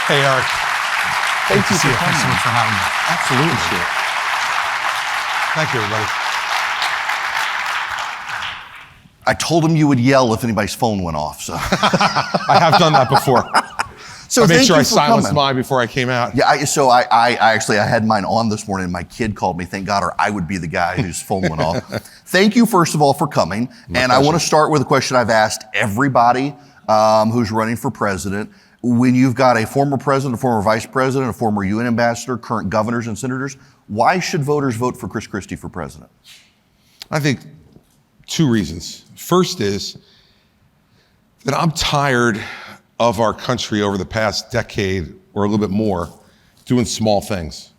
Hey, Eric. Thank you for coming. Thanks so much for having me. Absolutely. Thank you, everybody. I told him you would yell if anybody's phone went off, so. I have done that before. So I made thank sure you I for silenced coming. mine before I came out. Yeah, I had mine on this morning. My kid called me, thank God, or I would be the guy whose phone went off. Thank you, first of all, for coming. I want to start with a question I've asked everybody who's running for president. When you've got a former president, a former vice president, a former UN ambassador, current governors and senators, why should voters vote for Chris Christie for president? I think two reasons. First is that I'm tired of our country over the past decade or a little bit more doing small things.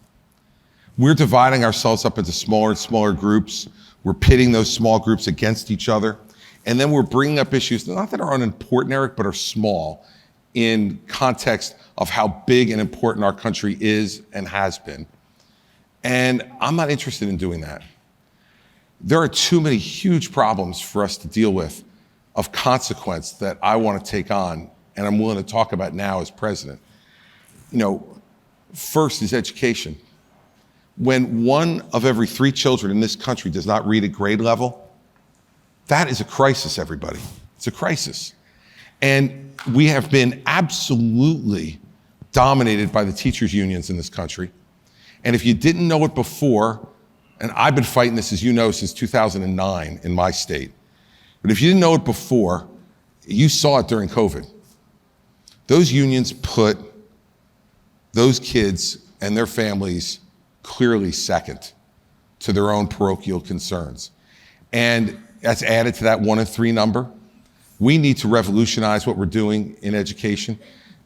We're dividing ourselves up into smaller and smaller groups. We're pitting those small groups against each other. And then we're bringing up issues, not that are unimportant, Eric, but are small in context of how big and important our country is and has been. And I'm not interested in doing that. There are too many huge problems for us to deal with of consequence that I want to take on and I'm willing to talk about now as president. First is education. When 1 of every 3 children in this country does not read at grade level, that is a crisis, everybody. It's a crisis. And we have been absolutely dominated by the teachers' unions in this country. And if you didn't know it before, and I've been fighting this, as you know, since 2009 in my state, but if you didn't know it before, you saw it during COVID. Those unions put those kids and their families clearly second to their own parochial concerns. And that's added to that 1 in 3 number. We need to revolutionize what we're doing in education.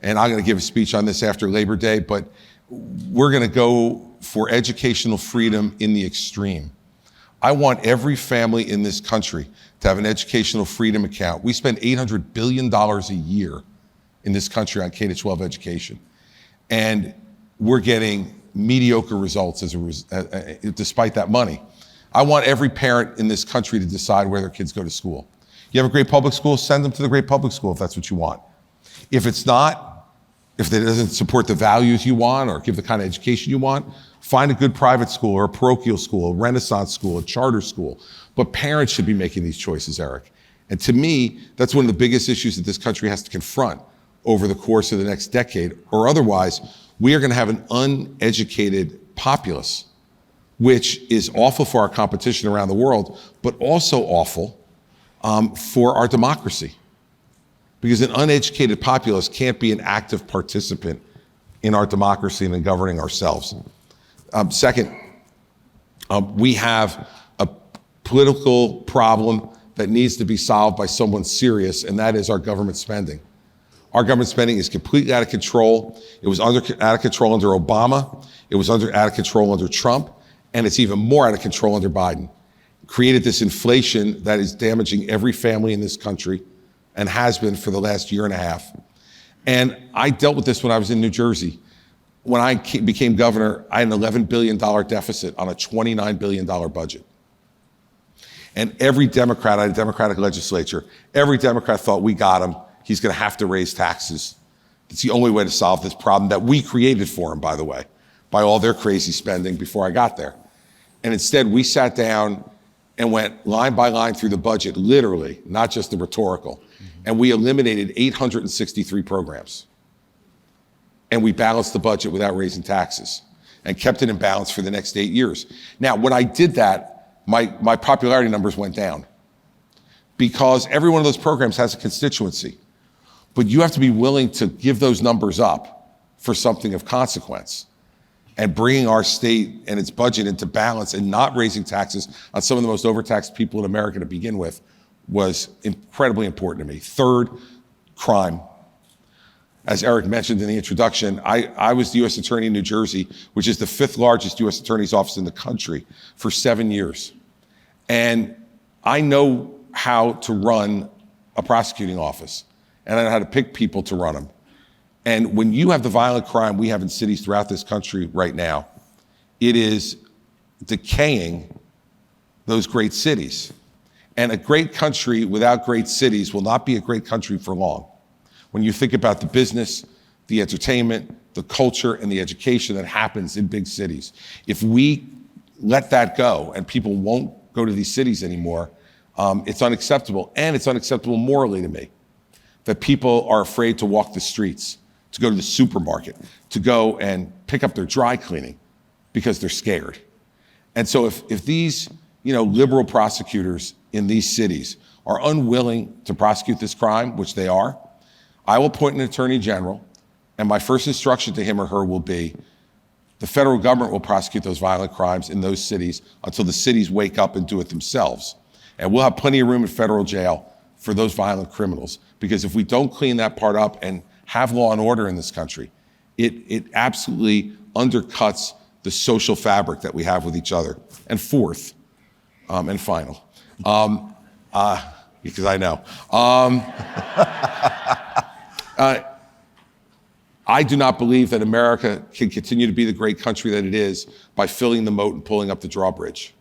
And I'm going to give a speech on this after Labor Day, but we're going to go for educational freedom in the extreme. I want every family in this country to have an educational freedom account. We spend $800 billion a year in this country on K-12 education. And we're getting mediocre results despite that money. I want every parent in this country to decide where their kids go to school. You have a great public school, send them to the great public school if that's what you want. If it's not, if it doesn't support the values you want or give the kind of education you want, find a good private school or a parochial school, a Renaissance school, a charter school. But parents should be making these choices, Eric. And to me, that's one of the biggest issues that this country has to confront over the course of the next decade, or otherwise, we are going to have an uneducated populace, which is awful for our competition around the world, but also awful for our democracy. Because an uneducated populace can't be an active participant in our democracy and in governing ourselves. Second, we have a political problem that needs to be solved by someone serious, and that is our government spending. Our government spending is completely out of control. It was out of control under Obama. It was out of control under Trump. And it's even more out of control under Biden. Created this inflation that is damaging every family in this country and has been for the last year and a half. And I dealt with this when I was in New Jersey. When I became governor, I had an $11 billion deficit on a $29 billion budget. And every Democrat, I had a Democratic legislature, every Democrat thought we got him. He's going to have to raise taxes. It's the only way to solve this problem that we created for him, by the way, by all their crazy spending before I got there. And instead, we sat down and went line by line through the budget, literally, not just the rhetorical. And we eliminated 863 programs. And we balanced the budget without raising taxes and kept it in balance for the next 8 years. Now, when I did that, my popularity numbers went down because every one of those programs has a constituency. But you have to be willing to give those numbers up for something of consequence. And bringing our state and its budget into balance and not raising taxes on some of the most overtaxed people in America to begin with was incredibly important to me. Third, crime. As Eric mentioned in the introduction, I was the U.S. Attorney in New Jersey, which is the 5th largest U.S. Attorney's office in the country, for 7 years. And I know how to run a prosecuting office, and I know how to pick people to run them. And when you have the violent crime we have in cities throughout this country right now, it is decaying those great cities. And a great country without great cities will not be a great country for long. When you think about the business, the entertainment, the culture, and the education that happens in big cities. If we let that go and people won't go to these cities anymore, it's unacceptable. And it's unacceptable morally to me that people are afraid to walk the streets, to go to the supermarket, to go and pick up their dry cleaning because they're scared. And so if these liberal prosecutors in these cities are unwilling to prosecute this crime, which they are, I will appoint an attorney general, and my first instruction to him or her will be, the federal government will prosecute those violent crimes in those cities until the cities wake up and do it themselves. And we'll have plenty of room in federal jail for those violent criminals. Because if we don't clean that part up and have law and order in this country, it absolutely undercuts the social fabric that we have with each other. And fourth, and final, because I know, I do not believe that America can continue to be the great country that it is by filling the moat and pulling up the drawbridge.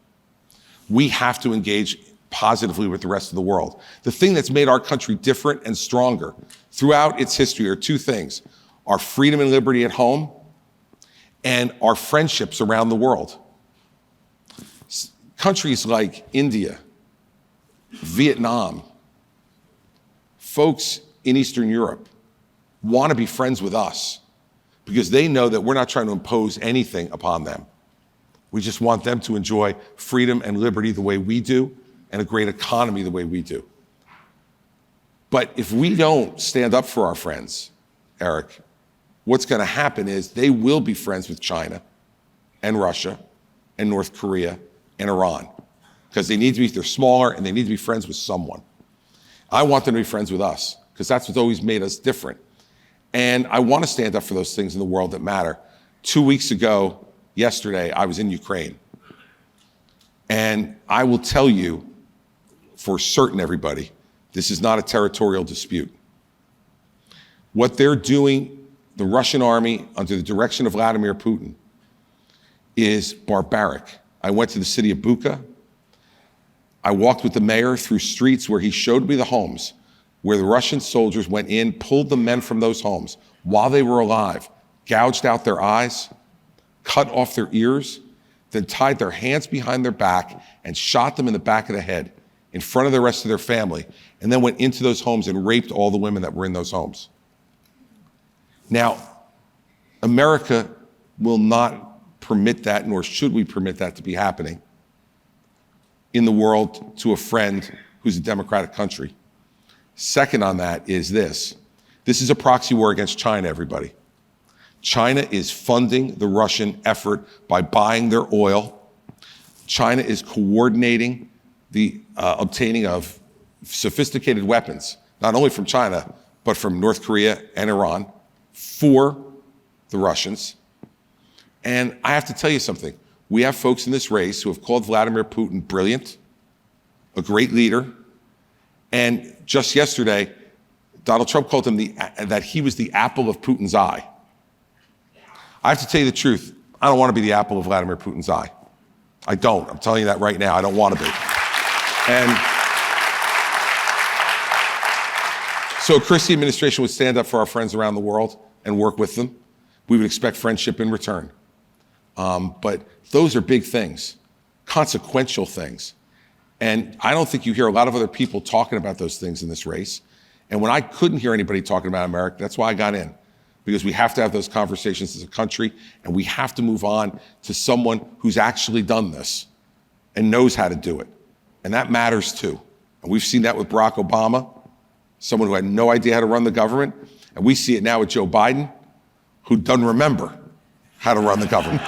We have to engage positively with the rest of the world. The thing that's made our country different and stronger throughout its history are two things: our freedom and liberty at home and our friendships around the world. Countries like India, Vietnam, folks in Eastern Europe want to be friends with us because they know that we're not trying to impose anything upon them. We just want them to enjoy freedom and liberty the way we do and a great economy the way we do. But if we don't stand up for our friends, Eric, what's going to happen is they will be friends with China and Russia and North Korea and Iran because they're smaller and they need to be friends with someone. I want them to be friends with us because that's what's always made us different. And I want to stand up for those things in the world that matter. 2 weeks ago, yesterday, I was in Ukraine. And I will tell you for certain, everybody, this is not a territorial dispute. What they're doing, the Russian army under the direction of Vladimir Putin, is barbaric. I went to the city of Bucha. I walked with the mayor through streets where he showed me the homes where the Russian soldiers went in, pulled the men from those homes while they were alive, gouged out their eyes, cut off their ears, then tied their hands behind their back and shot them in the back of the head in front of the rest of their family, and then went into those homes and raped all the women that were in those homes. Now, America will not permit that, nor should we permit that to be happening in the world to a friend who's a democratic country. Second on that is this. This is a proxy war against China, everybody. China is funding the Russian effort by buying their oil. China is coordinating the obtaining of sophisticated weapons, not only from China, but from North Korea and Iran for the Russians. And I have to tell you something. We have folks in this race who have called Vladimir Putin brilliant, a great leader, and just yesterday, Donald Trump called him that he was the apple of Putin's eye. I have to tell you the truth. I don't want to be the apple of Vladimir Putin's eye. I don't. I'm telling you that right now. I don't want to be. And so a Christie administration would stand up for our friends around the world and work with them. We would expect friendship in return. But those are big things, consequential things. And I don't think you hear a lot of other people talking about those things in this race. And when I couldn't hear anybody talking about America, that's why I got in. Because we have to have those conversations as a country, and we have to move on to someone who's actually done this and knows how to do it. And that matters too. And we've seen that with Barack Obama, someone who had no idea how to run the government. And we see it now with Joe Biden, who doesn't remember how to run the government.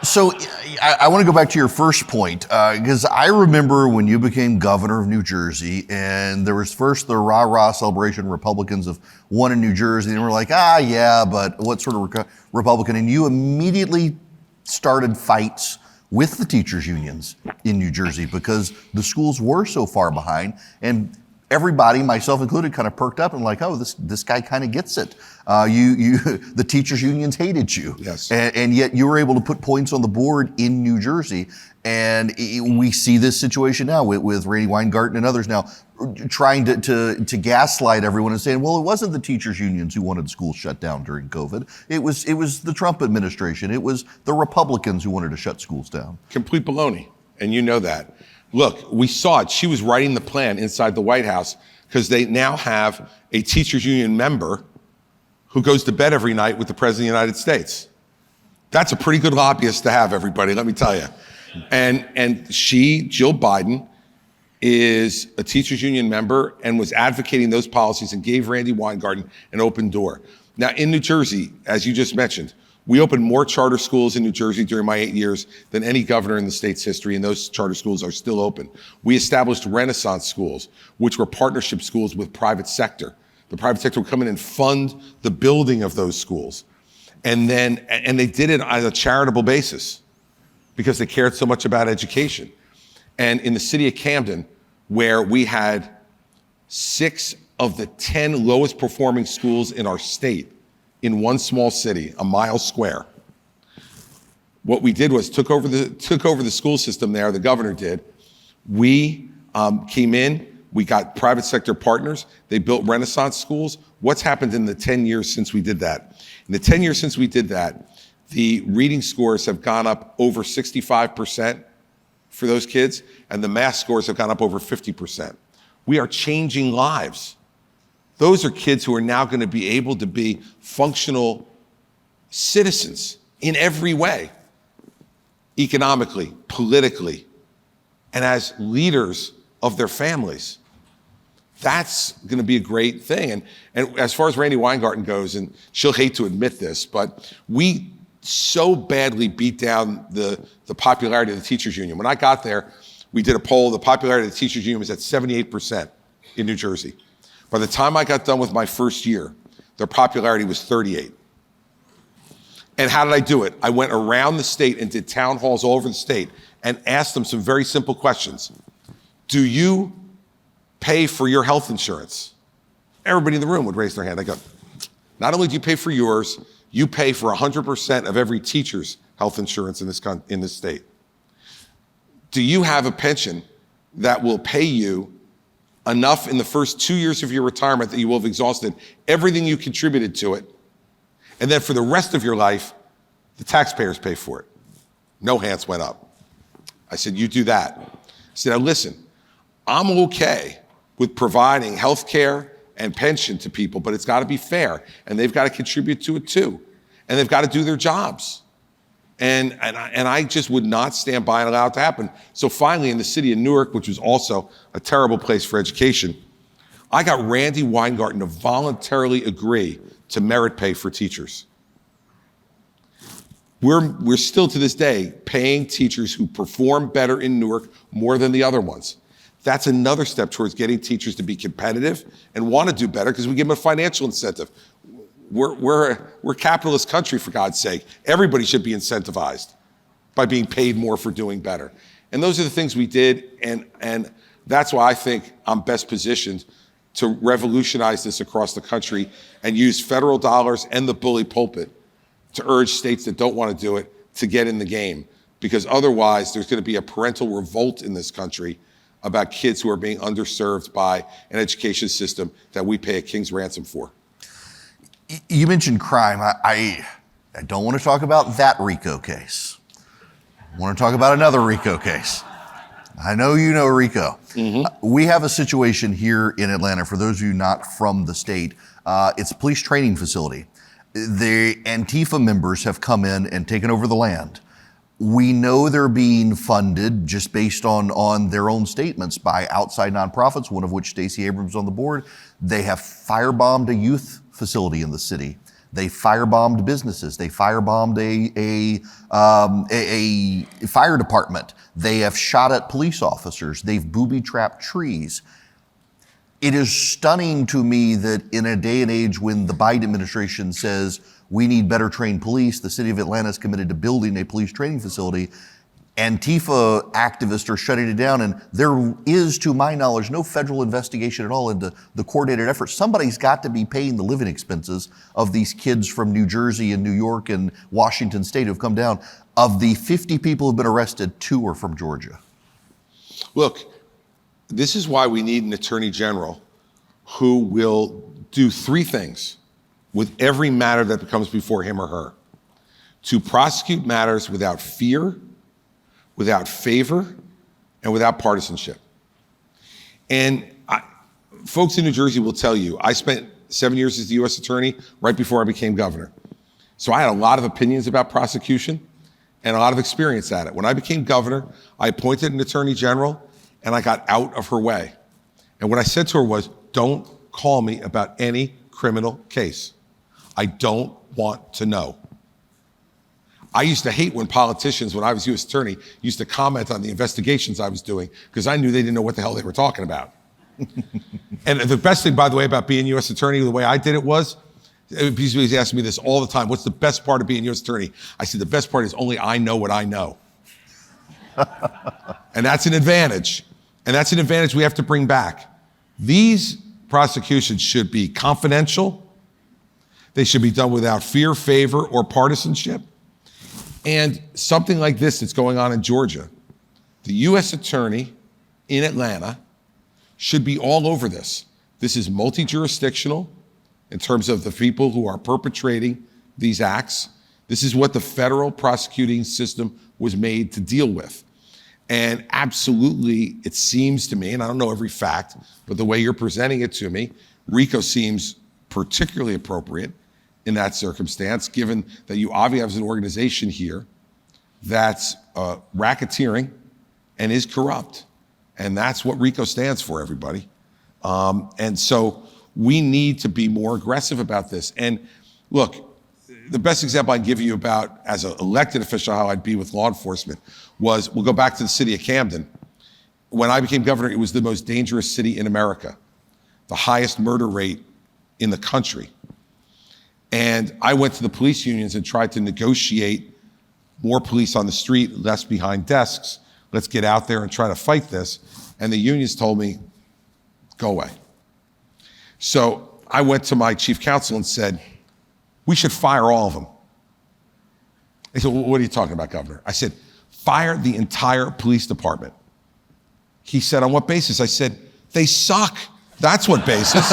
So I want to go back to your first point, because I remember when you became governor of New Jersey, and there was first the rah-rah celebration, Republicans have won in New Jersey, and we're like, yeah, but what sort of Republican? And you immediately started fights with the teachers' unions in New Jersey because the schools were so far behind. And everybody, myself included, kind of perked up and like, oh, this guy kind of gets it. The teachers unions hated you, yes, and yet you were able to put points on the board in New Jersey. And we see this situation now with Randy Weingarten and others now trying to gaslight everyone and saying, well, it wasn't the teachers unions who wanted schools shut down during COVID. It was the Trump administration. It was the Republicans who wanted to shut schools down. Complete baloney, and you know that. Look, we saw it. She was writing the plan inside the White House because they now have a teachers union member who goes to bed every night with the President of the United States. That's a pretty good lobbyist to have, everybody, let me tell you. And she, Jill Biden, is a teachers union member and was advocating those policies and gave Randy Weingarten an open door. Now in New Jersey, as you just mentioned, we opened more charter schools in New Jersey during my 8 years than any governor in the state's history, and those charter schools are still open. We established Renaissance schools, which were partnership schools with private sector. The private sector would come in and fund the building of those schools. And they did it on a charitable basis because they cared so much about education. And in the city of Camden, where we had 6 of the 10 lowest performing schools in our state, in one small city, a mile square. What we did was took over the school system there, the governor did. We came in, we got private sector partners, they built Renaissance schools. What's happened in the 10 years since we did that? In the 10 years since we did that, the reading scores have gone up over 65% for those kids, and the math scores have gone up over 50%. We are changing lives. Those are kids who are now going to be able to be functional citizens in every way, economically, politically, and as leaders of their families. That's going to be a great thing. And as far as Randy Weingarten goes, and she'll hate to admit this, but we so badly beat down the popularity of the teachers union. When I got there, we did a poll. The popularity of the teachers union was at 78% in New Jersey. By the time I got done with my first year, their popularity was 38. And how did I do it? I went around the state and did town halls all over the state and asked them some very simple questions. Do you pay for your health insurance? Everybody in the room would raise their hand. I go, not only do you pay for yours, you pay for 100% of every teacher's health insurance in this state. Do you have a pension that will pay you enough in the first 2 years of your retirement that you will have exhausted everything you contributed to it, and then for the rest of your life, the taxpayers pay for it? No hands went up. I said, you do that. I said, now listen, I'm okay with providing health care and pension to people, but it's got to be fair, and they've got to contribute to it too, and they've got to do their jobs. And I just would not stand by and allow it to happen. So finally, in the city of Newark, which was also a terrible place for education, I got Randy Weingarten to voluntarily agree to merit pay for teachers. We're still to this day paying teachers who perform better in Newark more than the other ones. That's another step towards getting teachers to be competitive and want to do better because we give them a financial incentive. We're a capitalist country, for God's sake. Everybody should be incentivized by being paid more for doing better. And those are the things we did, and that's why I think I'm best positioned to revolutionize this across the country and use federal dollars and the bully pulpit to urge states that don't want to do it to get in the game. Because otherwise, there's going to be a parental revolt in this country about kids who are being underserved by an education system that we pay a king's ransom for. You mentioned crime. I don't want to talk about that RICO case. I want to talk about another RICO case. I know you know RICO. Mm-hmm. We have a situation here in Atlanta, for those of you not from the state, it's a police training facility. The Antifa members have come in and taken over the land. We know they're being funded just based on their own statements by outside nonprofits, one of which Stacey Abrams on the board. They have firebombed a youth facility in the city. They firebombed businesses. They firebombed a fire department. They have shot at police officers. They've booby-trapped trees. It is stunning to me that in a day and age when the Biden administration says we need better trained police, the city of Atlanta is committed to building a police training facility. Antifa activists are shutting it down, and there is, to my knowledge, no federal investigation at all into the coordinated effort. Somebody's got to be paying the living expenses of these kids from New Jersey and New York and Washington State who've come down. Of the 50 people who've been arrested, 2 are from Georgia. Look, this is why we need an attorney general who will do 3 things with every matter that comes before him or her: to prosecute matters without fear, without favor, and without partisanship. And folks in New Jersey will tell you, I spent 7 years as the US attorney right before I became governor. So I had a lot of opinions about prosecution and a lot of experience at it. When I became governor, I appointed an attorney general and I got out of her way. And what I said to her was, don't call me about any criminal case. I don't want to know. I used to hate when politicians, when I was U.S. attorney, used to comment on the investigations I was doing because I knew they didn't know what the hell they were talking about. And the best thing, by the way, about being U.S. attorney, the way I did it was, he's asking me this all the time, what's the best part of being U.S. attorney? I said, the best part is only I know what I know. And that's an advantage. And that's an advantage we have to bring back. These prosecutions should be confidential. They should be done without fear, favor, or partisanship. And something like this that's going on in Georgia, the U.S. attorney in Atlanta should be all over this. This is multi-jurisdictional in terms of the people who are perpetrating these acts. This is what the federal prosecuting system was made to deal with. And absolutely, it seems to me, and I don't know every fact, but the way you're presenting it to me, RICO seems particularly appropriate in that circumstance, given that you obviously have an organization here that's racketeering and is corrupt. And that's what RICO stands for, everybody. And so we need to be more aggressive about this. And look, the best example I can give you about, as an elected official, how I'd be with law enforcement was, we'll go back to the city of Camden. When I became governor, it was the most dangerous city in America, the highest murder rate in the country. And I went to the police unions and tried to negotiate more police on the street, less behind desks. Let's get out there and try to fight this. And the unions told me, go away. So I went to my chief counsel and said, we should fire all of them. He said, well, what are you talking about, Governor? I said, fire the entire police department. He said, on what basis? I said, they suck. That's what basis.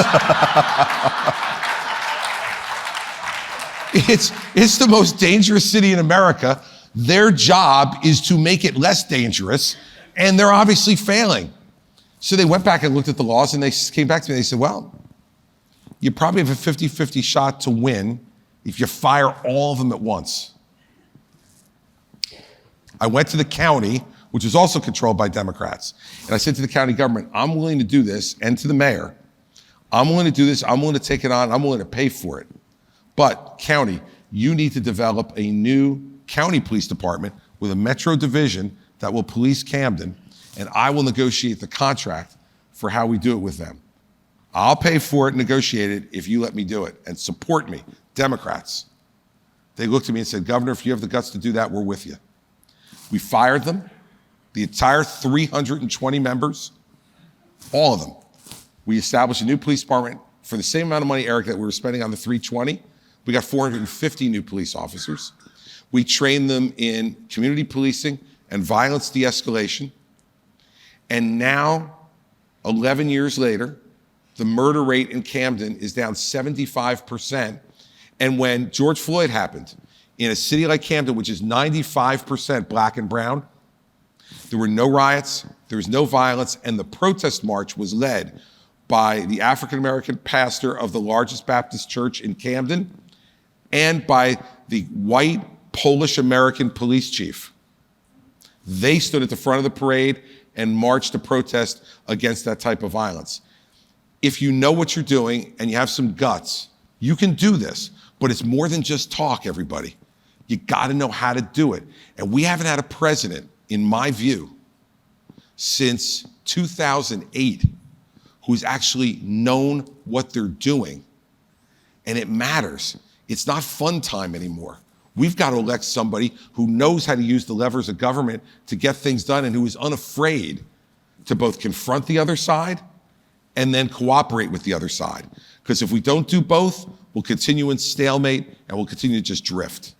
It's the most dangerous city in America. Their job is to make it less dangerous, and they're obviously failing. So they went back and looked at the laws, and they came back to me and they said, well, you probably have a 50-50 shot to win if you fire all of them at once. I went to the county, which is also controlled by Democrats, and I said to the county government, I'm willing to do this, and to the mayor, I'm willing to do this, I'm willing to take it on, I'm willing to pay for it. But county, you need to develop a new county police department with a metro division that will police Camden, and I will negotiate the contract for how we do it with them. I'll pay for it, negotiate it, if you let me do it, and support me, Democrats. They looked at me and said, Governor, if you have the guts to do that, we're with you. We fired them, the entire 320 members, all of them. We established a new police department for the same amount of money, Eric, that we were spending on the 320. We got 450 new police officers. We trained them in community policing and violence de-escalation. And now, 11 years later, the murder rate in Camden is down 75%. And when George Floyd happened, in a city like Camden, which is 95% black and brown, there were no riots, there was no violence, and the protest march was led by the African-American pastor of the largest Baptist church in Camden and by the white Polish-American police chief. They stood at the front of the parade and marched to protest against that type of violence. If you know what you're doing and you have some guts, you can do this, but it's more than just talk, everybody. You gotta know how to do it. And we haven't had a president, in my view, since 2008, who's actually known what they're doing. And it matters. It's not fun time anymore. We've got to elect somebody who knows how to use the levers of government to get things done and who is unafraid to both confront the other side and then cooperate with the other side. Because if we don't do both, we'll continue in stalemate and we'll continue to just drift.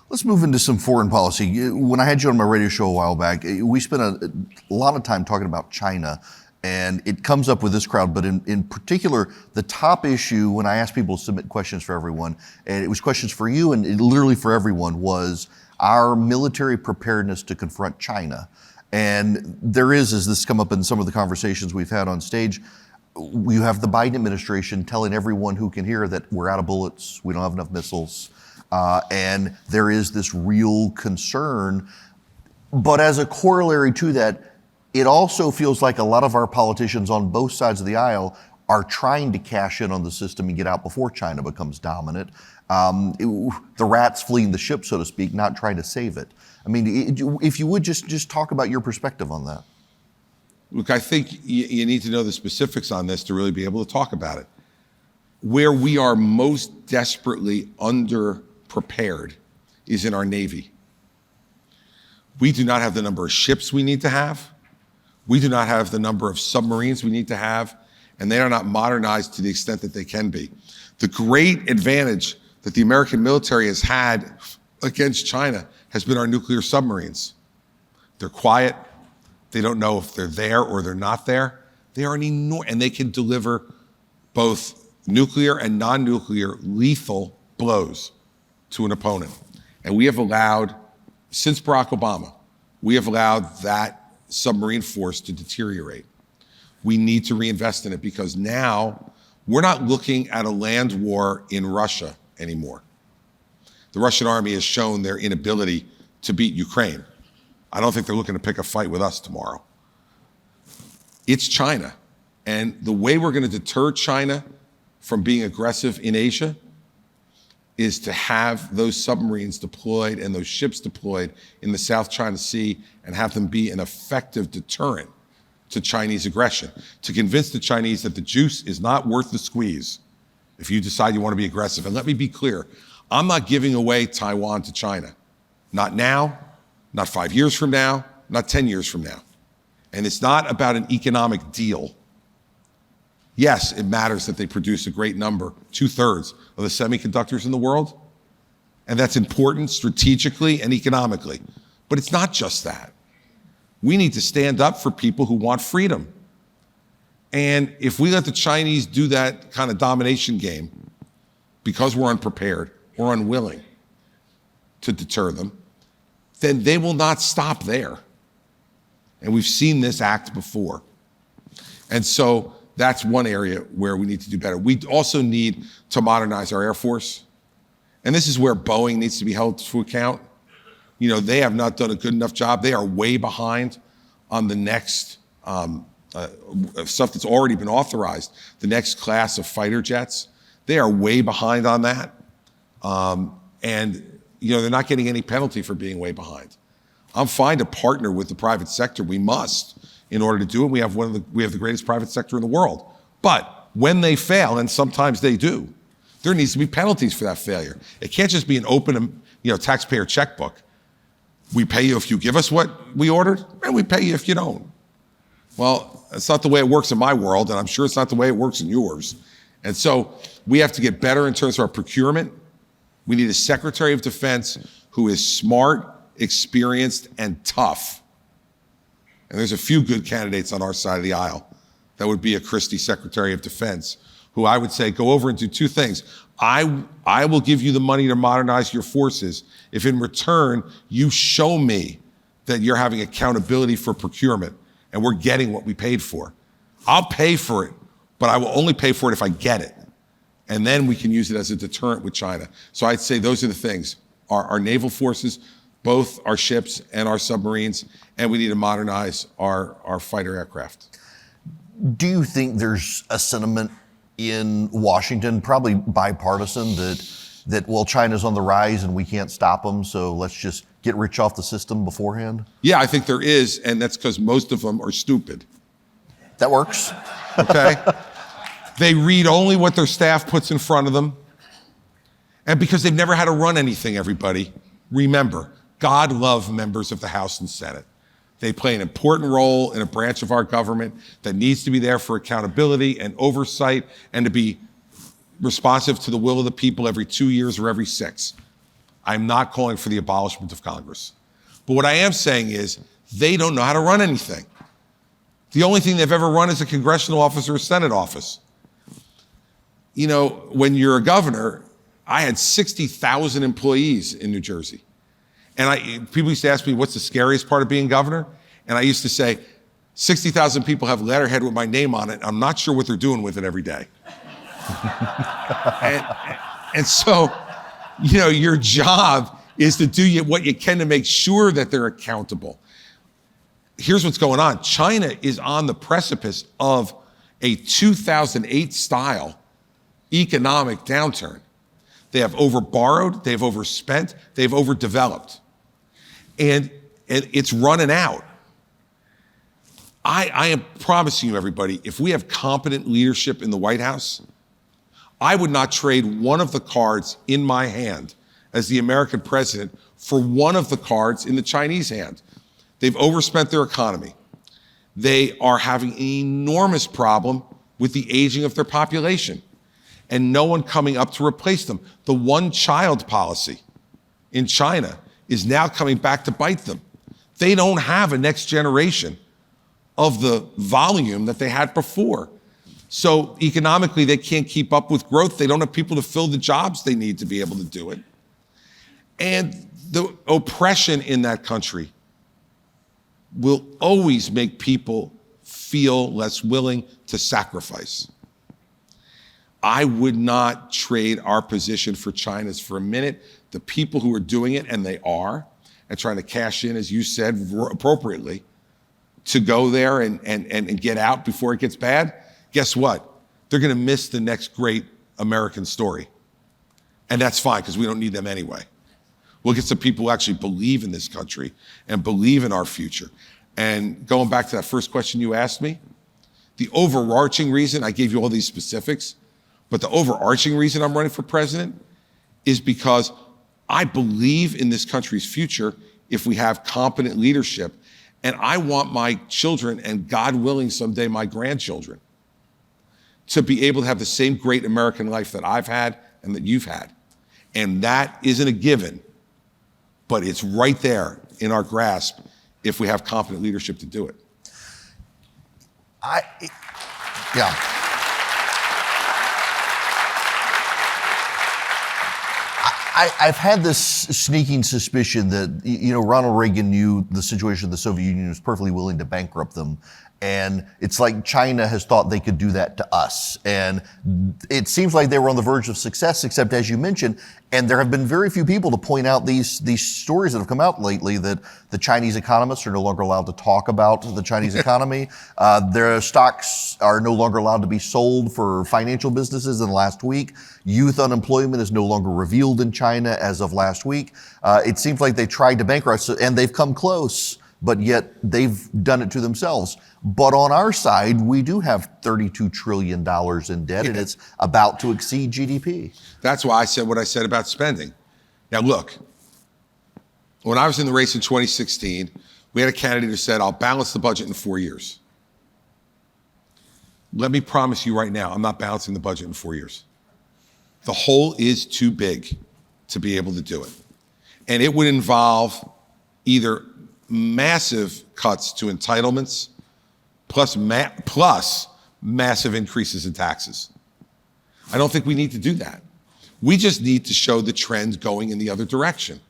Let's move into some foreign policy. When I had you on my radio show a while back, we spent a lot of time talking about China, and it comes up with this crowd, but in particular, the top issue when I asked people to submit questions for everyone, and it was questions for you and literally for everyone, was our military preparedness to confront China. And there is, as this has come up in some of the conversations we've had on stage, you have the Biden administration telling everyone who can hear that we're out of bullets, we don't have enough missiles, and there is this real concern. But as a corollary to that, it also feels like a lot of our politicians on both sides of the aisle are trying to cash in on the system and get out before China becomes dominant. The rat's fleeing the ship, so to speak, not trying to save it. I mean, if you would just talk about your perspective on that. Look, I think you need to know the specifics on this to really be able to talk about it. Where we are most desperately underprepared is in our Navy. We do not have the number of ships we need to have. We do not have the number of submarines we need to have, and they are not modernized to the extent that they can be. The great advantage that the American military has had against China has been our nuclear submarines. They're quiet. They don't know if they're there or they're not there. They are and they can deliver both nuclear and non-nuclear lethal blows to an opponent. And we have allowed, since Barack Obama, we have allowed that submarine force to deteriorate. We need to reinvest in it because now we're not looking at a land war in Russia anymore. The Russian army has shown their inability to beat Ukraine. I don't think they're looking to pick a fight with us tomorrow. It's China. And the way we're going to deter China from being aggressive in Asia is to have those submarines deployed and those ships deployed in the South China Sea and have them be an effective deterrent to Chinese aggression, to convince the Chinese that the juice is not worth the squeeze if you decide you want to be aggressive. And let me be clear, I'm not giving away Taiwan to China. Not now, not 5 years from now, not 10 years from now. And it's not about an economic deal. Yes, it matters that they produce a great number, 2/3 of the semiconductors in the world. And that's important strategically and economically. But it's not just that. We need to stand up for people who want freedom. And if we let the Chinese do that kind of domination game because we're unprepared or unwilling to deter them, then they will not stop there. And we've seen this act before. And so that's one area where we need to do better. We also need to modernize our Air Force. And this is where Boeing needs to be held to account. You know, they have not done a good enough job. They are way behind on the next stuff that's already been authorized, the next class of fighter jets. They are way behind on that. And you know, they're not getting any penalty for being way behind. I'm fine to partner with the private sector. We must in order to do it. We have the greatest private sector in the world. But when they fail, and sometimes they do, there needs to be penalties for that failure. It can't just be an open, taxpayer checkbook. We pay you if you give us what we ordered, and we pay you if you don't. Well, that's not the way it works in my world, and I'm sure it's not the way it works in yours. And so we have to get better in terms of our procurement. We need a Secretary of Defense who is smart, experienced, and tough. And there's a few good candidates on our side of the aisle. That would be a Christie Secretary of Defense, who I would say, go over and do two things. I will give you the money to modernize your forces if in return you show me that you're having accountability for procurement and we're getting what we paid for. I'll pay for it, but I will only pay for it if I get it. And then we can use it as a deterrent with China. So I'd say those are the things. Our naval forces, both our ships and our submarines, and we need to modernize our fighter aircraft. Do you think there's a sentiment in Washington, probably bipartisan, that well, China's on the rise and we can't stop them, so let's just get rich off the system beforehand? Yeah, I think there is, and that's because most of them are stupid. That works. Okay? They read only what their staff puts in front of them, And because they've never had to run anything, everybody, remember, God loves members of the House and Senate. They play an important role in a branch of our government that needs to be there for accountability and oversight and to be responsive to the will of the people every 2 years or every 6. I'm not calling for the abolishment of Congress. But what I am saying is they don't know how to run anything. The only thing they've ever run is a congressional office or a Senate office. You know, when you're a governor, I had 60,000 employees in New Jersey. And people used to ask me, what's the scariest part of being governor? And I used to say, 60,000 people have letterhead with my name on it. I'm not sure what they're doing with it every day. and so, you know, your job is to do what you can to make sure that they're accountable. Here's what's going on. China is on the precipice of a 2008 style economic downturn. They have overborrowed, they've overspent, they've overdeveloped. And it's running out. I am promising you, everybody, if we have competent leadership in the White House, I would not trade one of the cards in my hand as the American president for one of the cards in the Chinese hand. They've overspent their economy. They are having an enormous problem with the aging of their population and no one coming up to replace them. The one-child policy in China is now coming back to bite them. They don't have a next generation of the volume that they had before. So economically, they can't keep up with growth. They don't have people to fill the jobs they need to be able to do it. And the oppression in that country will always make people feel less willing to sacrifice. I would not trade our position for China's for a minute. The people who are doing it, and they are, and trying to cash in, as you said, appropriately, to go there and get out before it gets bad, guess what? They're gonna miss the next great American story. And that's fine, because we don't need them anyway. We'll get some people who actually believe in this country and believe in our future. And going back to that first question you asked me, the overarching reason, I gave you all these specifics, but the overarching reason I'm running for president is because I believe in this country's future if we have competent leadership. And I want my children, and God willing, someday my grandchildren, to be able to have the same great American life that I've had and that you've had. And that isn't a given, but it's right there in our grasp if we have competent leadership to do it. Yeah. I've had this sneaking suspicion that, you know, Ronald Reagan knew the situation of the Soviet Union was perfectly willing to bankrupt them. And it's like China has thought they could do that to us. And it seems like they were on the verge of success, except as you mentioned, and there have been very few people to point out these stories that have come out lately that the Chinese economists are no longer allowed to talk about the Chinese economy. Their stocks are no longer allowed to be sold for financial businesses in the last week. Youth unemployment is no longer revealed in China as of last week. It seems like they tried to bankrupt us, and they've come close, but yet they've done it to themselves. But on our side, we do have $32 trillion in debt, and it's about to exceed GDP. That's why I said what I said about spending. Now look, when I was in the race in 2016, we had a candidate who said, I'll balance the budget in 4 years. Let me promise you right now, I'm not balancing the budget in 4 years. The hole is too big to be able to do it. And it would involve either massive cuts to entitlements plus massive increases in taxes. I don't think we need to do that. We just need to show the trend going in the other direction.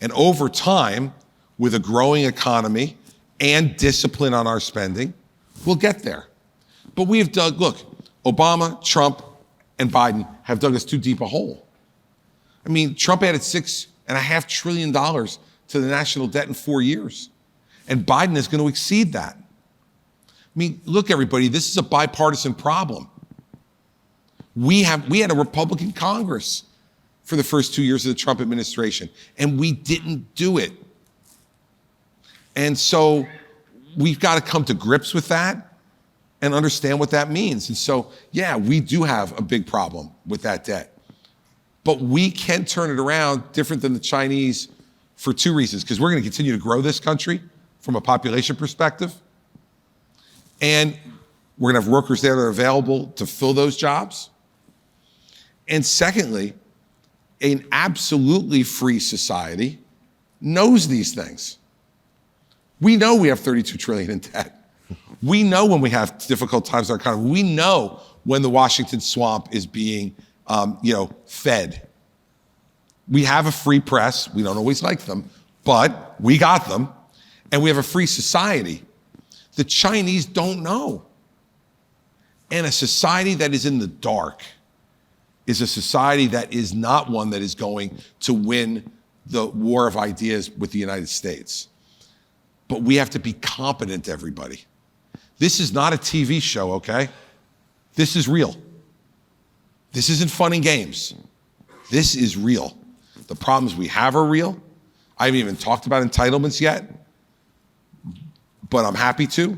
And over time, with a growing economy and discipline on our spending, we'll get there. But we have dug, look, Obama, Trump, and Biden have dug us too deep a hole. I mean, Trump added $6.5 trillion to the national debt in 4 years. And Biden is going to exceed that. I mean, look, everybody, this is a bipartisan problem. We had a Republican Congress for the first 2 years of the Trump administration, and we didn't do it. And so we've got to come to grips with that and understand what that means. And so, yeah, we do have a big problem with that debt. But we can turn it around different than the Chinese for two reasons, because we're going to continue to grow this country from a population perspective. And we're going to have workers there that are available to fill those jobs. And secondly, an absolutely free society knows these things. We know we have 32 trillion in debt. We know when we have difficult times in our economy. We know when the Washington swamp is being, fed. We have a free press. We don't always like them, but we got them. And we have a free society. The Chinese don't know. And a society that is in the dark is a society that is not one that is going to win the war of ideas with the United States. But we have to be competent, everybody. This is not a TV show, okay? This is real. This isn't fun and games. This is real. The problems we have are real. I haven't even talked about entitlements yet, but I'm happy to,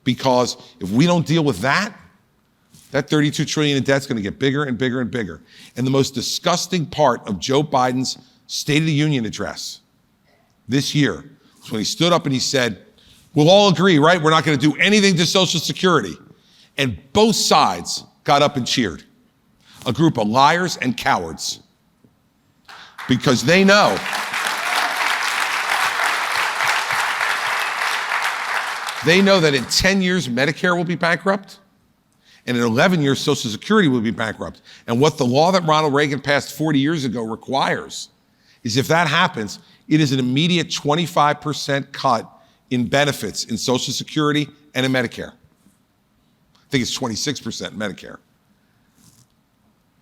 because if we don't deal with that 32 trillion in debt is going to get bigger and bigger and bigger. And the most disgusting part of Joe Biden's State of the Union address this year was when he stood up and he said, we'll all agree, right? We're not going to do anything to Social Security. And both sides got up and cheered. A group of liars and cowards. Because they know that in 10 years, Medicare will be bankrupt. And in 11 years, Social Security will be bankrupt. And what the law that Ronald Reagan passed 40 years ago requires is, if that happens, it is an immediate 25% cut in benefits in Social Security and in Medicare. I think it's 26% in Medicare.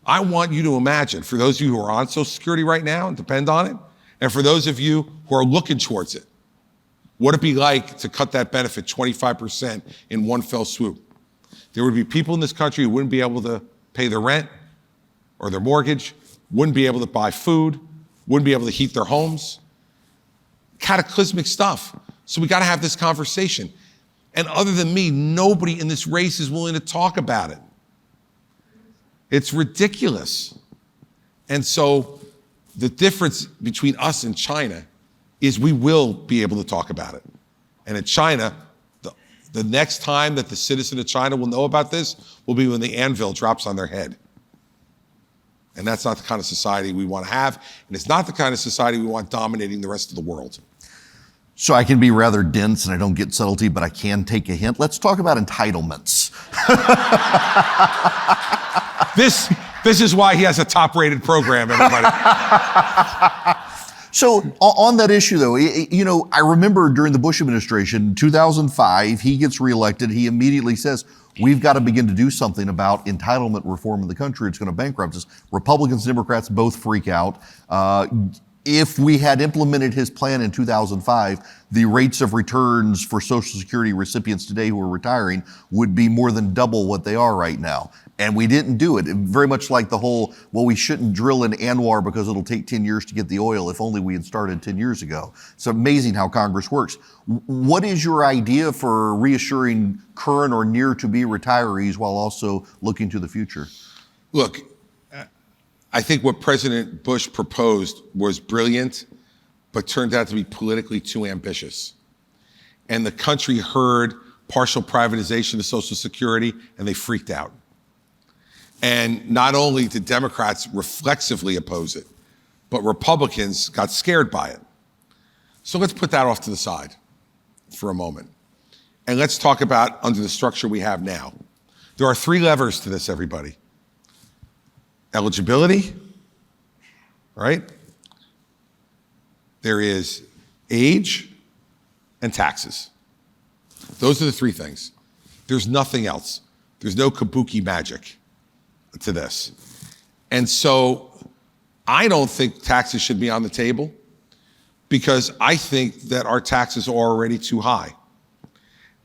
I want you to imagine, for those of you who are on Social Security right now and depend on it, and for those of you who are looking towards it, what it'd be like to cut that benefit 25% in one fell swoop. There would be people in this country who wouldn't be able to pay their rent or their mortgage, wouldn't be able to buy food, wouldn't be able to heat their homes. Cataclysmic stuff. So we got to have this conversation. And other than me, nobody in this race is willing to talk about it. It's ridiculous. And so the difference between us and China is we will be able to talk about it. And in China, the next time that the citizen of China will know about this will be when the anvil drops on their head. And that's not the kind of society we want to have. And it's not the kind of society we want dominating the rest of the world. So I can be rather dense and I don't get subtlety, but I can take a hint. Let's talk about entitlements. This is why he has a top-rated program, everybody. So on that issue, though, I remember during the Bush administration, 2005, he gets reelected. He immediately says, we've got to begin to do something about entitlement reform in the country. It's going to bankrupt us. Republicans and Democrats both freak out. If we had implemented his plan in 2005, the rates of returns for Social Security recipients today who are retiring would be more than double what they are right now. And we didn't do it. Very much like the whole, well, we shouldn't drill in Anwar because it'll take 10 years to get the oil. If only we had started 10 years ago. It's amazing how Congress works. What is your idea for reassuring current or near to be retirees while also looking to the future? Look, I think what President Bush proposed was brilliant, but turned out to be politically too ambitious. And the country heard partial privatization of Social Security, and they freaked out. And not only did Democrats reflexively oppose it, but Republicans got scared by it. So let's put that off to the side for a moment. And let's talk about under the structure we have now. There are three levers to this, everybody. Eligibility, right? There is age and taxes. Those are the three things. There's nothing else. There's no kabuki magic to this. And so I don't think taxes should be on the table, because I think that our taxes are already too high.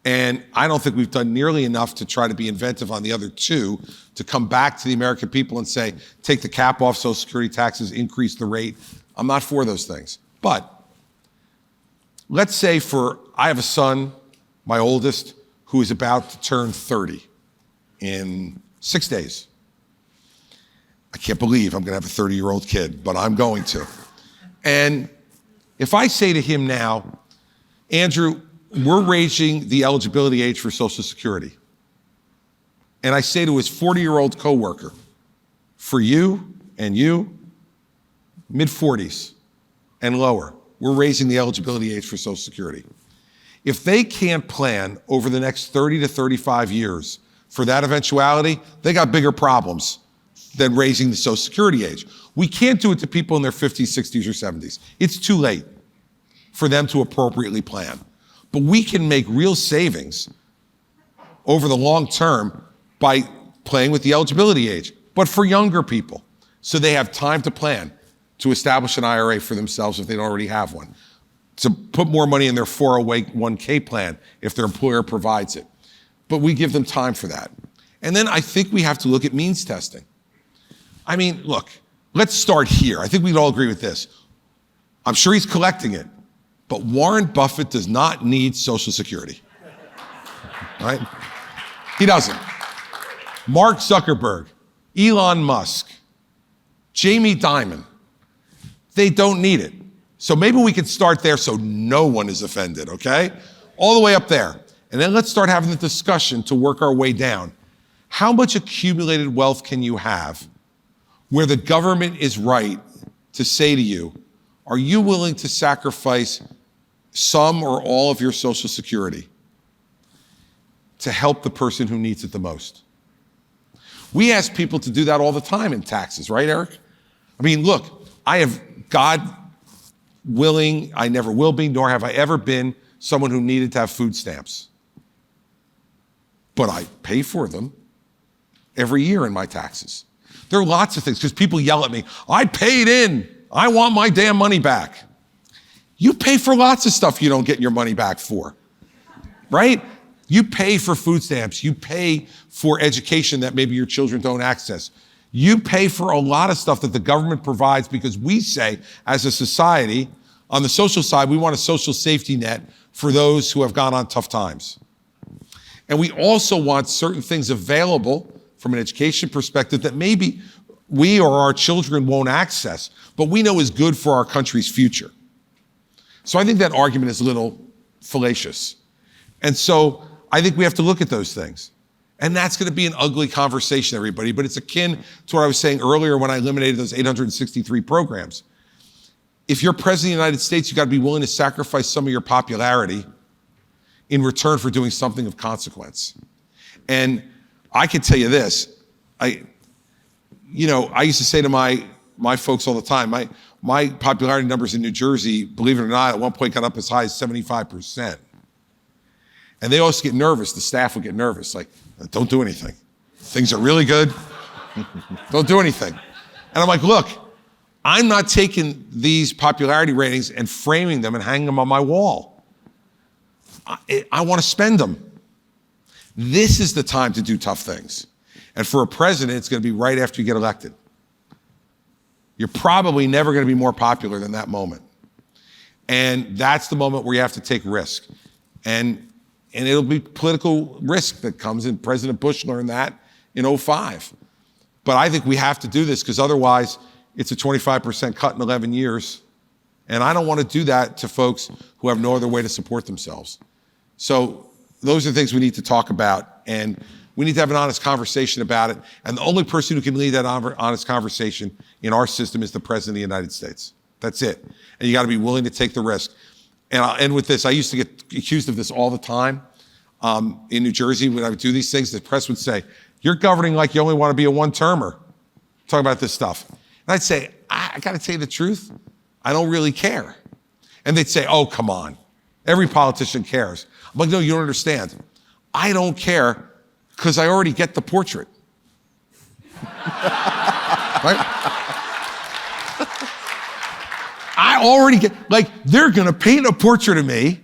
And I don't think we've done nearly enough to try to be inventive on the other two, to come back to the American people and say, take the cap off Social Security taxes, increase the rate. I'm not for those things. But let's say I have a son, my oldest, who is about to turn 30 in 6 days. I can't believe I'm gonna have a 30-year-old kid, but I'm going to. And if I say to him now, Andrew, we're raising the eligibility age for Social Security. And I say to his 40-year-old coworker, for you and you, mid-40s and lower, we're raising the eligibility age for Social Security. If they can't plan over the next 30 to 35 years for that eventuality, they got bigger problems than raising the Social Security age. We can't do it to people in their 50s, 60s, or 70s. It's too late for them to appropriately plan. But we can make real savings over the long term by playing with the eligibility age, but for younger people, so they have time to plan to establish an IRA for themselves if they don't already have one, to put more money in their 401k plan if their employer provides it. But we give them time for that. And then I think we have to look at means testing. I mean, look, let's start here. I think we'd all agree with this. I'm sure he's collecting it, but Warren Buffett does not need Social Security, right? He doesn't. Mark Zuckerberg, Elon Musk, Jamie Dimon, they don't need it. So maybe we could start there so no one is offended, okay? All the way up there. And then let's start having the discussion to work our way down. How much accumulated wealth can you have where the government is right to say to you, are you willing to sacrifice some or all of your Social Security to help the person who needs it the most? We ask people to do that all the time in taxes, right, Eric? I mean, look, I have, God willing, I never will be, nor have I ever been someone who needed to have food stamps. But I pay for them every year in my taxes. There are lots of things, because people yell at me, I paid in, I want my damn money back. You pay for lots of stuff you don't get your money back for, right? You pay for food stamps, you pay for education that maybe your children don't access. You pay for a lot of stuff that the government provides because we say, as a society, on the social side, we want a social safety net for those who have gone on tough times. And we also want certain things available from an education perspective that maybe we or our children won't access, but we know is good for our country's future. So I think that argument is a little fallacious. And so I think we have to look at those things. And that's gonna be an ugly conversation, everybody, but it's akin to what I was saying earlier when I eliminated those 863 programs. If you're president of the United States, you gotta be willing to sacrifice some of your popularity in return for doing something of consequence. And I can tell you this, I used to say to my folks all the time, my popularity numbers in New Jersey, believe it or not, at one point got up as high as 75%. And they always get nervous, the staff would get nervous, like, don't do anything. Things are really good, don't do anything. And I'm like, look, I'm not taking these popularity ratings and framing them and hanging them on my wall. I want to spend them. This is the time to do tough things. And for a president, it's going to be right after you get elected. You're probably never going to be more popular than that moment. And that's the moment where you have to take risk. And it'll be political risk that comes in. President Bush learned that in 2005. But I think we have to do this because otherwise it's a 25% cut in 11 years. And I don't want to do that to folks who have no other way to support themselves. So those are things we need to talk about, and we need to have an honest conversation about it. And the only person who can lead that honest conversation in our system is the President of the United States. That's it. And you got to be willing to take the risk. And I'll end with this. I used to get accused of this all the time. In New Jersey, when I would do these things, the press would say, you're governing like you only want to be a one-termer. Talk about this stuff. And I'd say, I got to tell you the truth. I don't really care. And they'd say, oh, come on. Every politician cares. I'm like, no, you don't understand. I don't care because I already get the portrait. Right? I already get, like, they're going to paint a portrait of me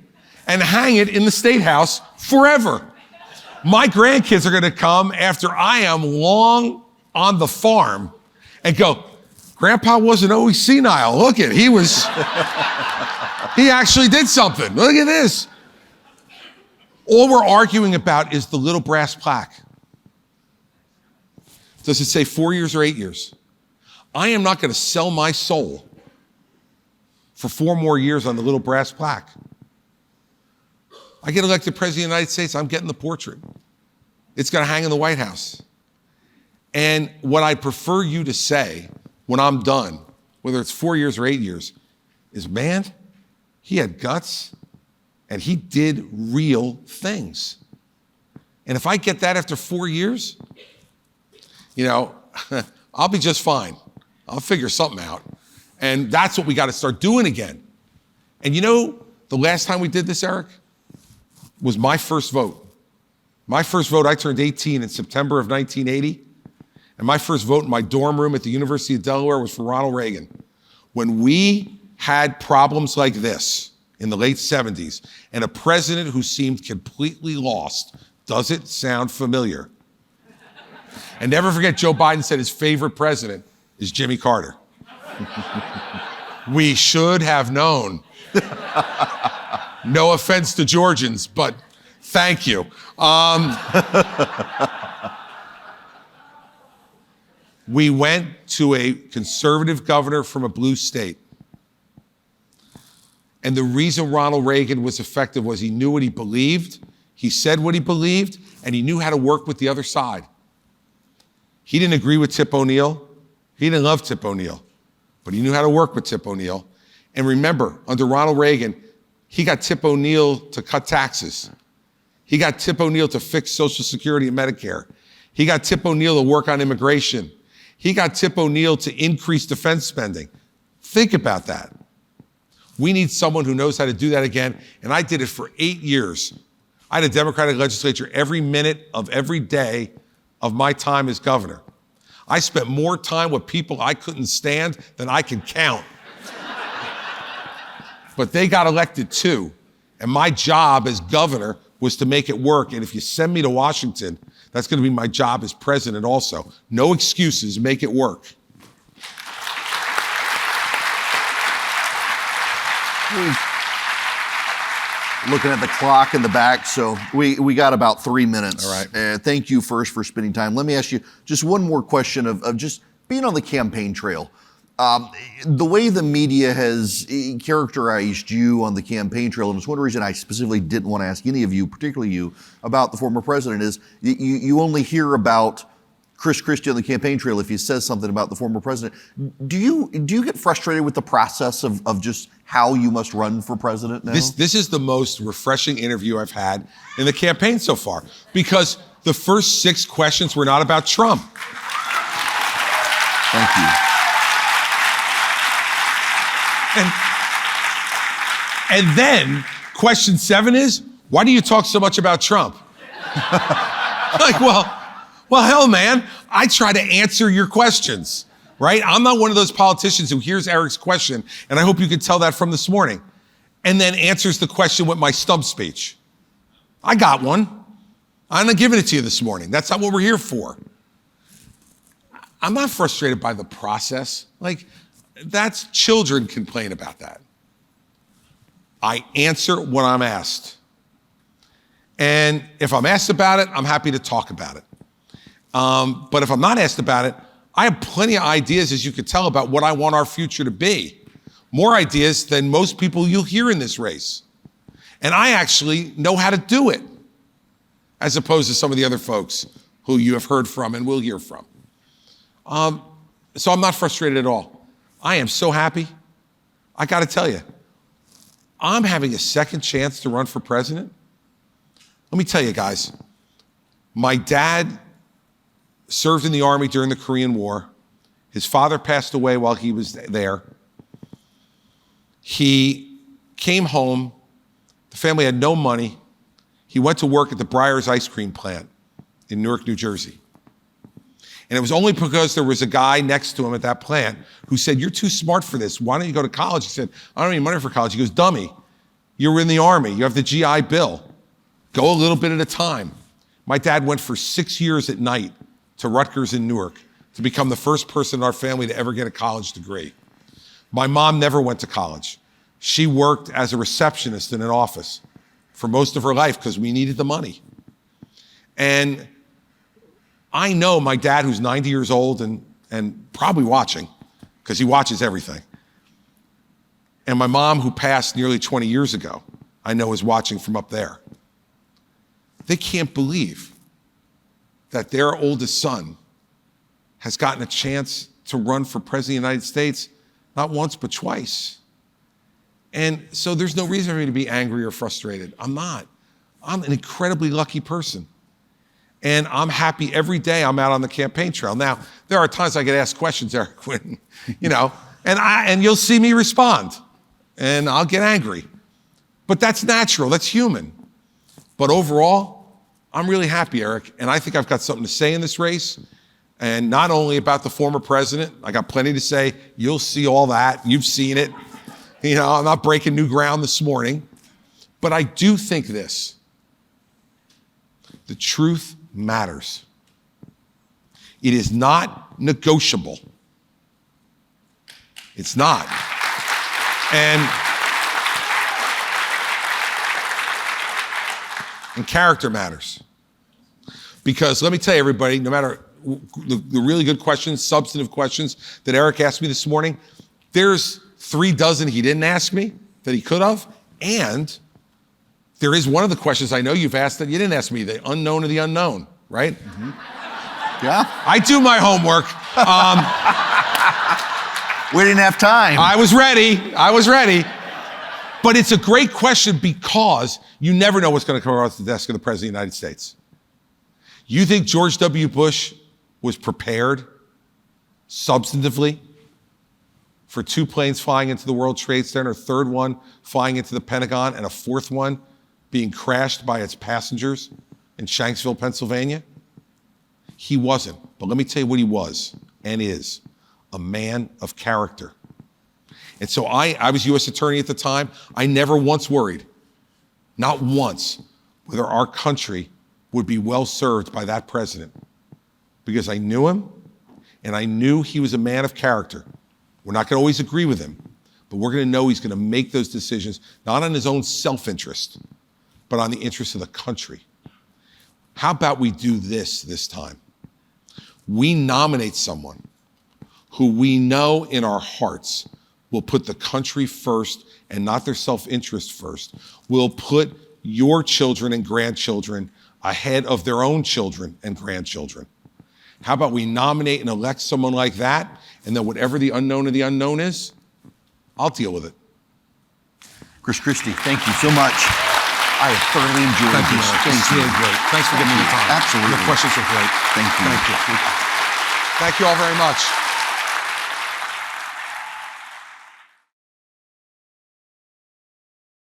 and hang it in the State House forever. My grandkids are going to come after I am long on the farm and go, Grandpa wasn't always senile. Look at, he was, he actually did something. Look at this. All we're arguing about is the little brass plaque. Does it say 4 years or 8 years? I am not going to sell my soul for 4 more years on the little brass plaque. I get elected president of the United States, I'm getting the portrait. It's going to hang in the White House. And what I prefer you to say when I'm done, whether it's 4 years or 8 years, is, man, he had guts and he did real things. And if I get that after 4 years, I'll be just fine. I'll figure something out. And that's what we got to start doing again. And the last time we did this, Eric, was my first vote. My first vote, I turned 18 in September of 1980. And my first vote in my dorm room at the University of Delaware was for Ronald Reagan. When we had problems like this in the late 70s, and a president who seemed completely lost, does it sound familiar? And never forget, Joe Biden said his favorite president is Jimmy Carter. We should have known. No offense to Georgians, but thank you. We went to a conservative governor from a blue state. And the reason Ronald Reagan was effective was he knew what he believed, he said what he believed, and he knew how to work with the other side. He didn't agree with Tip O'Neill. He didn't love Tip O'Neill, but he knew how to work with Tip O'Neill. And remember, under Ronald Reagan, he got Tip O'Neill to cut taxes. He got Tip O'Neill to fix Social Security and Medicare. He got Tip O'Neill to work on immigration. He got Tip O'Neill to increase defense spending. Think about that. We need someone who knows how to do that again. And I did it for 8 years. I had a Democratic legislature every minute of every day of my time as governor. I spent more time with people I couldn't stand than I could count. But they got elected too. And my job as governor was to make it work. And if you send me to Washington, that's going to be my job as president also. No excuses, make it work. Looking at the clock in the back, so we got about 3 minutes. All right. Thank you first for spending time. Let me ask you just one more question of just being on the campaign trail. The way the media has characterized you on the campaign trail, and it's one reason I specifically didn't want to ask any of you, particularly you, about the former president, is you only hear about Christie on the campaign trail if he says something about the former president. Do you get frustrated with the process of just how you must run for president now? This is the most refreshing interview I've had in the campaign so far, because the first 6 questions were not about Trump. Thank you. And then question 7 is, why do you talk so much about Trump? Like, well, hell, man, I try to answer your questions, right? I'm not one of those politicians who hears Erick's question, and I hope you could tell that from this morning, and then answers the question with my stump speech. I got one. I'm not giving it to you this morning. That's not what we're here for. I'm not frustrated by the process. Like, that's children complain about that. I answer when I'm asked. And if I'm asked about it, I'm happy to talk about it. But if I'm not asked about it, I have plenty of ideas, as you could tell, about what I want our future to be. More ideas than most people you'll hear in this race. And I actually know how to do it, as opposed to some of the other folks who you have heard from and will hear from. So I'm not frustrated at all. I am so happy. I got to tell you, I'm having a second chance to run for president. Let me tell you guys, my dad served in the Army during the Korean War. His father passed away while he was there. He came home. The family had no money. He went to work at the Breyers ice cream plant in Newark, New Jersey. And it was only because there was a guy next to him at that plant who said, "You're too smart for this. Why don't you go to college?" He said, "I don't need money for college." He goes, "Dummy, you're in the Army. You have the GI Bill. Go a little bit at a time." My dad went for 6 years at night to Rutgers in Newark to become the first person in our family to ever get a college degree. My mom never went to college. She worked as a receptionist in an office for most of her life because we needed the money. And I know my dad, who's 90 years old and probably watching, because he watches everything. And my mom, who passed nearly 20 years ago, I know is watching from up there. They can't believe that their oldest son has gotten a chance to run for president of the United States, not once, but twice. And so there's no reason for me to be angry or frustrated. I'm not. I'm an incredibly lucky person. And I'm happy every day I'm out on the campaign trail. Now, there are times I get asked questions, Eric, when, and you'll see me respond, and I'll get angry. But that's natural, that's human. But overall, I'm really happy, Eric, and I think I've got something to say in this race, and not only about the former president. I got plenty to say. You'll see all that. You've seen it. I'm not breaking new ground this morning. But I do think this. The truth matters. It is not negotiable. It's not. And character matters. Because let me tell you, everybody, no matter the really good questions, substantive questions that Eric asked me this morning, there's 3 dozen he didn't ask me that he could have, and there is one of the questions I know you've asked that you didn't ask me, the unknown of the unknown, right? Mm-hmm. Yeah. I do my homework. We didn't have time. I was ready. But it's a great question because you never know what's going to come across the desk of the President of the United States. You think George W. Bush was prepared substantively for 2 planes flying into the World Trade Center, a 3rd one flying into the Pentagon, and a 4th one being crashed by its passengers in Shanksville, Pennsylvania? He wasn't. But let me tell you what he was and is: a man of character. And so I was U.S. Attorney at the time. I never once worried, not once, whether our country would be well served by that president, because I knew him and I knew he was a man of character. We're not going to always agree with him, but we're going to know he's going to make those decisions, not on his own self-interest, but on the interest of the country. How about we do this time? We nominate someone who we know in our hearts will put the country first and not their self-interest first, will put your children and grandchildren ahead of their own children and grandchildren. How about we nominate and elect someone like that, and then whatever the unknown of the unknown is, I'll deal with it. Christie, thank you so much. I have thoroughly enjoyed this. Thank you. Really great. Thanks for giving me the time. Absolutely. Your questions are great. Thank you. Thank you. Thank you all very much.